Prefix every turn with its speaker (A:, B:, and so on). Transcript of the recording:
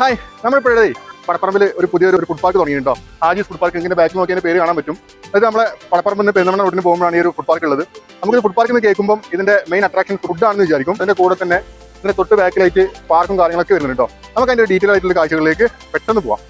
A: Hi, നമ്മളിപ്പോഴേ പടപ്പറമ്പിൽ ഒരു പുതിയൊരു ഫുഡ് പാർക്ക് തുടങ്ങിയിട്ടുണ്ടോ. Aajees food park. ഇങ്ങനെ ബാക്ക് നോക്കിയതിന്റെ പേര് കാണാൻ പറ്റും. അത് നമ്മളെ പടപ്പറമ്പിന്റെ പെരുന്തമണ്ണ റോഡിന് പോകുമ്പോഴാണ് ഈ ഒരു ഫുഡ് പാർക്ക് ഉള്ളത്. നമുക്ക് ഫുഡ് പാർക്ക് എന്ന് കേൾക്കുമ്പോൾ ഇതിന്റെ മെയിൻ അട്രാക്ഷൻ ഫുഡാണെന്ന് വിചാരിക്കും. അതിന്റെ കൂടെ തന്നെ ഇതിന്റെ തൊട്ട് ബാക്കിലായിട്ട് പാർക്കും കാര്യങ്ങളൊക്കെ വരുന്നുണ്ട് കേട്ടോ. നമുക്ക് അതിന്റെ ഡീറ്റെയിൽ ആയിട്ടുള്ള കാഴ്ചകളിലേക്ക് പെട്ടെന്ന് പോവാം.